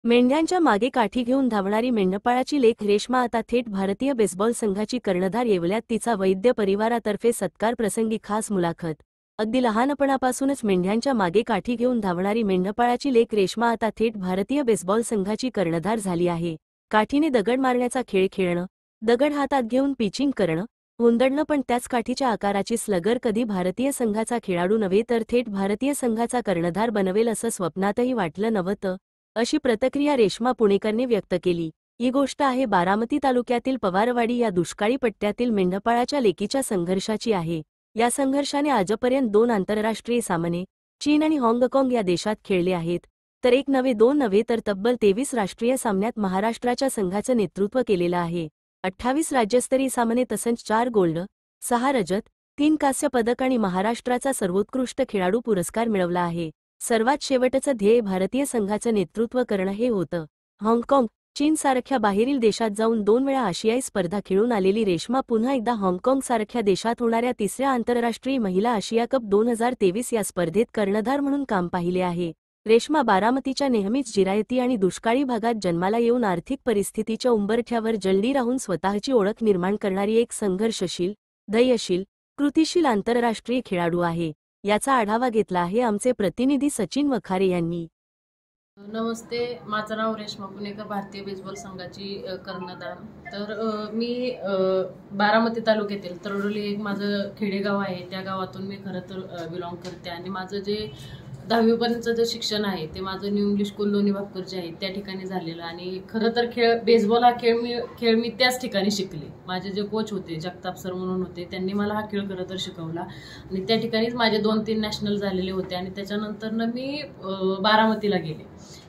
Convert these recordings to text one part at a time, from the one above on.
मेंढ्यांच्या मागे काठी घेऊन धावणारी मेंढपाळाची लेक रेश्मा आता थेट भारतीय बेसबॉल संघाची कर्णधार येवल्यात तिचा वैद्य परिवारातर्फे सत्कार प्रसंगी खास मुलाखत। अगदी लहानपणापासूनच मेंढ्यांच्या मागे काठी घेऊन धावणारी मेंढपाळाची लेक रेश्मा आता थेट भारतीय बेसबॉल संघाची कर्णधार झाली आहे। काठीने दगड मारण्याचा खेळ खेळणं, दगड हातात घेऊन पिचिंग करणं, हुंदडणं, पण त्याच काठीच्या आकाराची स्लगर कधी भारतीय संघाचा खेळाडू नव्हे तर थेट भारतीय संघाचा कर्णधार बनवेल असं स्वप्नातही वाटलं नव्हतं, अशी प्रतिक्रिया रेश्मा पुणेकरने व्यक्त केली। ही गोष्ट आहे बारामती तालुक्यातील पवारवाडी या दुष्काळी पट्ट्यातील मेंढपाळाच्या लेकीच्या संघर्षाची आहे। या संघर्षाने आजपर्यंत 2 आंतरराष्ट्रीय सामने चीन आणि हाँगकाँग या देशात खेळले आहेत, तर एक नव्हे दोन नव्हे तर तब्बल 23 राष्ट्रीय सामन्यात महाराष्ट्राच्या संघाचं नेतृत्व केलेलं आहे। 28 राज्यस्तरीय सामने तसंच 4 गोल्ड, 6 रजत, 3 कांस्य पदक आणि महाराष्ट्राचा सर्वोत्कृष्ट खेळाडू पुरस्कार मिळवला आहे। सर्वात शेवटचं ध्येय भारतीय संघाचं नेतृत्व करणं हे होतं। हाँगकाँग, चीन सारख्या बाहेरील देशात जाऊन 2 वेळा आशियाई स्पर्धा खेळून आलेली रेश्मा पुन्हा एकदा हाँगकाँग सारख्या देशात होणाऱ्या 3ऱ्या आंतरराष्ट्रीय महिला आशिया कप 2023 या स्पर्धेत कर्णधार म्हणून काम पाहिले आहे। रेश्मा बारामतीच्या नेहमीच जिरायती आणि दुष्काळी भागात जन्माला येऊन आर्थिक परिस्थितीच्या उंबरठ्यावर जलदी राहून स्वतःची ओळख निर्माण करणारी एक संघर्षशील, धैर्यशील, कृतिशील आंतरराष्ट्रीय खेळाडू आहे। याचा आढावा घेतला आहे आमचे प्रतिनिधी सचिन वखारे यांनी। नमस्ते, माझं नाव रेश्मा पुणेकर, भारतीय बेसबॉल संघाची कर्णधार। तर मी बारामती तालुक्यातील तरडोली एक माझं खेडेगाव आहे, त्या गावातून मी खरं तर बिलॉंग करते आणि माझं जे 10वी पर्यंतचं जे शिक्षण आहे ते माझं न्यू इंग्लिश स्कूल लोणी भापकर आहे त्या ठिकाणी झालेलं। आणि खरं तर बेसबॉल हा खेळ मी त्याच ठिकाणी शिकले। माझे जे कोच होते जगताप सर म्हणून होते, त्यांनी मला हा खेळ खरं तर शिकवला आणि त्या ठिकाणीच माझे 2-3 नॅशनल झालेले होते। आणि त्याच्यानंतर मी बारामतीला गेले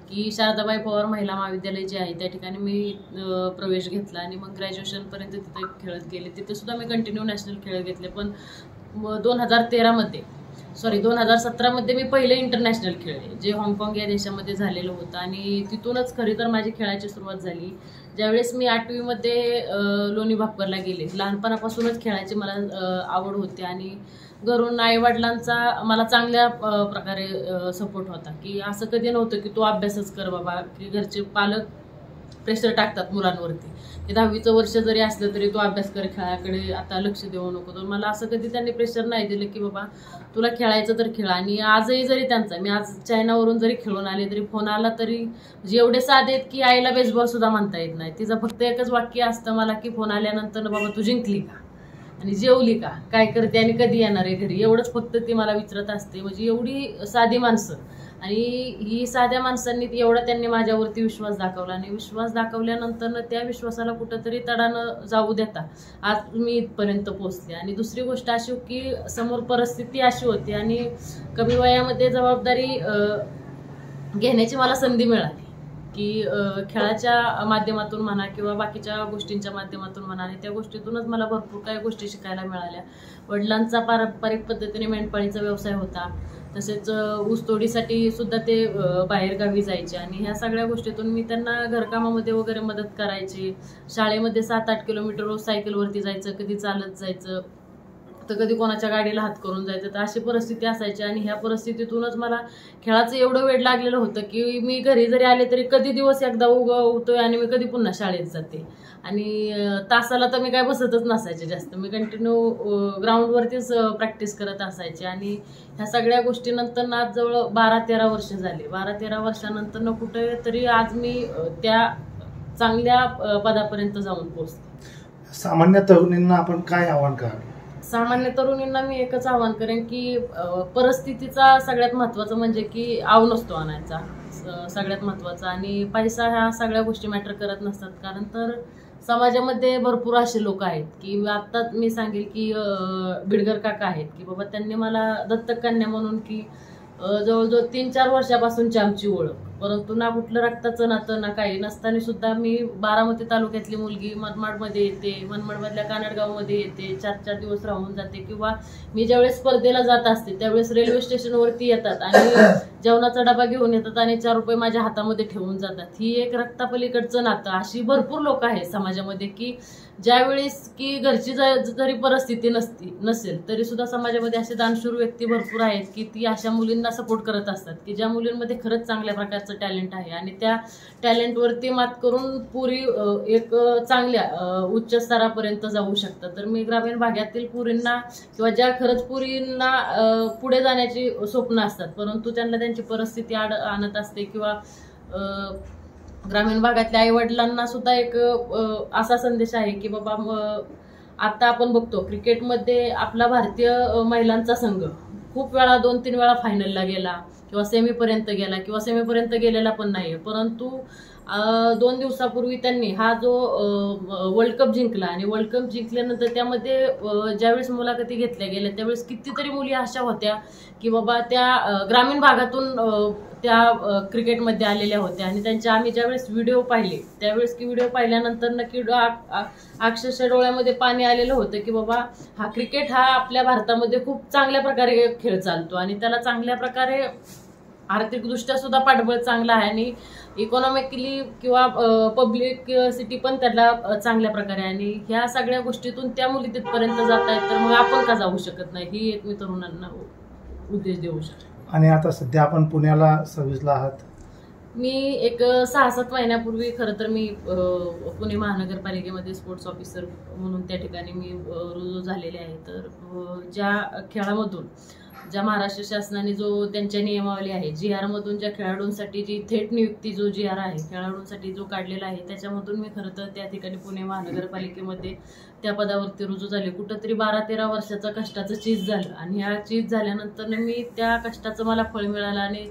की शारदाबाई पवार महिला महाविद्यालय जे आहे त्या ठिकाणी मी प्रवेश घेतला आणि मग ग्रॅज्युएशनपर्यंत तिथे खेळत गेले। तिथे सुद्धा मी कंटिन्यू नॅशनल खेळ घेतले, पण 2017 मध्ये मी पहिले इंटरनॅशनल खेळले जे हाँगकाँग या देशामध्ये झालेलं होतं। आणि तिथूनच खरी तर माझी खेळाची सुरुवात झाली। ज्यावेळेस मी 8वी मध्ये लोणी भापकरला गेले, लहानपणापासूनच खेळाची मला आवड होती आणि घरून आईवडिलांचा मला चांगल्या प्रकारे सपोर्ट होता की असं कधी नव्हतं की तू अभ्यासच कर बाबा, की घरचे पालक प्रेशर टाकतात मुलांवरती की 10वीचं वर्ष जरी असलं तरी तू अभ्यास कर, खेळाकडे आता लक्ष देऊ नको। तर मला असं कधी त्यांनी प्रेशर नाही दिलं की बाबा तुला खेळायचं तर खेळ। आणि आजही जरी त्यांचा, मी आज चायनावरून जरी खेळून आले तरी फोन आला तरी म्हणजे एवढे साधे आहेत की आईला बेसबॉल सुद्धा म्हणता येत नाही, तिचं फक्त एकच वाक्य असतं मला की फोन आल्यानंतर बाबा तू जिंकली का आणि जेवली का, काय करते आणि कधी येणार आहे घरी, एवढंच फक्त ती मला विचारत असते। म्हणजे एवढी साधी माणसं आणि ही साध्या माणसांनी एवढा त्यांनी माझ्यावरती विश्वास दाखवला आणि विश्वास दाखवल्यानंतर त्या विश्वासाला कुठंतरी तडा न जाऊ देता आज मी इथपर्यंत पोहोचले। आणि दुसरी गोष्ट अशी की समोर परिस्थिती अशी होती आणि कमी वयामध्ये जबाबदारी घेण्याची मला संधी मिळाली की खेळाच्या माध्यमातून म्हणा किंवा बाकीच्या गोष्टींच्या माध्यमातून म्हणा, आणि त्या गोष्टीतूनच मला भरपूर काही गोष्टी शिकायला मिळाल्या। वडिलांचा पारंपरिक पद्धतीने मेंढपाळीचा व्यवसाय होता, तसेच ऊसतोडीसाठी सुद्धा ते बाहेरगावी जायचे आणि ह्या सगळ्या गोष्टीतून मी त्यांना घरकामामध्ये वगैरे मदत करायची। शाळेमध्ये 7-8 किलोमीटर रोज सायकलवरती जायचं, कधी चालत जायचं, तर कधी कोणाच्या गाडीला हात करून जायचं, तर अशी परिस्थिती असायची। आणि ह्या परिस्थितीतूनच मला खेळाचं एवढं वेड लागलेलं होतं की मी घरी जरी आले तरी कधी दिवस एकदा उगवतोय आणि मी कधी पुन्हा शाळेत जाते। आणि तासाला तर मी काय बसतच नसायचे जास्त, मी कंटिन्यू ग्राउंडवरतीच प्रॅक्टिस करत असायचे। आणि ह्या सगळ्या गोष्टीनंतर आज जवळ 12-13 वर्ष झाले। 12-13 वर्षानंतर कुठे तरी आज मी त्या चांगल्या पदापर्यंत जाऊन पोहोचते। सामान्य तरुणींना आपण काय आव्हान कराल? सामान्य तरुणींना मी एकच आवाहन करेन की परिस्थितीचा सगळ्यात महत्त्वाचं म्हणजे की आव नसतो आणायचा, सगळ्यात महत्त्वाचा। आणि पैसा ह्या सगळ्या गोष्टी मॅटर करत नसतात, कारण तर समाजामध्ये भरपूर असे लोक आहेत की आत्ता मी सांगेल की बिडगर काका आहेत की बाबा त्यांनी मला दत्तक कन्या म्हणून की जवळजवळ 3-4 वर्षापासूनची आमची ओळख, परंतु ना कुठलं रक्ताचं नातं ना काही नसताना सुद्धा मी बारामती तालुक्यातली मुलगी मनमाडमध्ये येते, मनमाडमधल्या कानडगावमध्ये येते, 4-4 दिवस राहून जाते, किंवा मी ज्यावेळेस स्पर्धेला जात असते त्यावेळेस रेल्वे स्टेशनवरती येतात आणि जेवणाचा डबा घेऊन येतात आणि 4 रुपये माझ्या हातामध्ये ठेवून जातात। ही एक रक्तापलीकडचं नातं, अशी भरपूर लोक आहेत समाजामध्ये की ज्यावेळेस की घरची जरी परिस्थिती नसेल तरी सुद्धा समाजामध्ये असे दानशूर व्यक्ती भरपूर आहेत की ती अशा मुलींना सपोर्ट करत असतात की ज्या मुलींमध्ये खरंच चांगल्या प्रकारचा स्वतःचं टॅलेंट आहे आणि त्या टॅलेंटवरती मात करून पुरी एक चांगल्या उच्च स्तरापर्यंत जाऊ शकतात. तर मी ग्रामीण भागातील पुरींना किंवा ज्या खरंच पुरींना पुढे जाण्याची स्वप्न असतात परंतु त्यांना त्यांची परिस्थिती आणत असते किंवा ग्रामीण भागातल्या आई वडिलांना सुद्धा एक असा संदेश आहे की बाबा आता आपण बघतो क्रिकेटमध्ये आपला भारतीय महिलांचा संघ खूप वेळा 2-3 वेळा फायनलला गेला किंवा सेमीपर्यंत गेला किंवा सेमीपर्यंत गेलेला पण नाहीये, परंतु 2 दिवसापूर्वी त्यांनी हा जो वर्ल्ड कप जिंकला आणि वर्ल्ड कप जिंकल्यानंतर त्यामध्ये ज्यावेळेस मुलाखती घेतल्या गेल्या त्यावेळेस कितीतरी मुली अशा होत्या की बाबा त्या ग्रामीण भागातून त्या क्रिकेटमध्ये आलेल्या होत्या आणि त्यांच्या आम्ही ज्यावेळेस व्हिडिओ पाहिले त्यावेळेस की व्हिडिओ पाहिल्यानंतर नक्की अक्षरशः डोळ्यामध्ये पाणी आलेलं होतं की बाबा हा क्रिकेट हा आपल्या भारतामध्ये खूप चांगल्या प्रकारे खेळ चालतो आणि त्याला चांगल्या प्रकारे आर्थिकदृष्ट्या सुद्धा पाठबळ चांगला आहे आणि इकॉनॉमिकली किंवा पब्लिक सिटी पण त्याला चांगल्या प्रकारे आणि ह्या सगळ्या गोष्टीतून त्या मुली तिथपर्यंत जात आहेत तर मग आपण का जाऊ शकत नाही ही एक मी तरुणांना उद्देश देऊ शकतो. आणि आता सध्या आपण पुण्याला सर्व्हिसला आहात. मी एक 6-7 महिन्यापूर्वी खरं तर मी पुणे महानगरपालिकेमध्ये स्पोर्ट्स ऑफिसर म्हणून त्या ठिकाणी मी रुजू झालेले आहे. तर ज्या खेळामधून ज्या महाराष्ट्र शासनाने जो त्यांच्या नियमावली आहे GR मधून ज्या खेळाडूंसाठी जी थेट नियुक्ती जो GR आहे खेळाडूंसाठी जो काढलेला आहे त्याच्यामधून मी खरं तर त्या ठिकाणी पुणे महानगरपालिकेमध्ये त्या पदावरती रुजू झाले. कुठंतरी 12-13 वर्षाचं कष्टाचं चीज झालं आणि ह्या चीज झाल्यानंतर मी त्या कष्टाचं मला फळ मिळालं आणि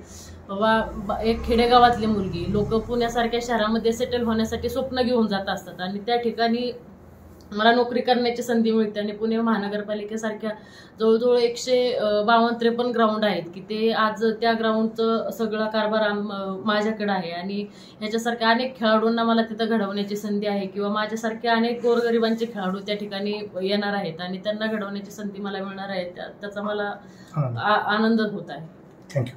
एक खेडेगावातली मुलगी लोक पुण्यासारख्या शहरामध्ये सेटल होण्यासाठी स्वप्न घेऊन जात असतात आणि त्या ठिकाणी मला नोकरी करण्याची संधी मिळते आणि पुणे महानगरपालिकेसारख्या जवळजवळ 152-53 ग्राउंड आहेत की ते आज त्या ग्राउंडचं सगळा कारभार माझ्याकडे आहे आणि ह्याच्यासारख्या अनेक खेळाडूंना मला तिथं घडवण्याची संधी आहे किंवा माझ्यासारख्या अनेक गोरगरिबांचे खेळाडू त्या ठिकाणी येणार आहेत आणि त्यांना घडवण्याची संधी मला मिळणार आहे त्याचा मला आनंद होत आहे. थँक्यू.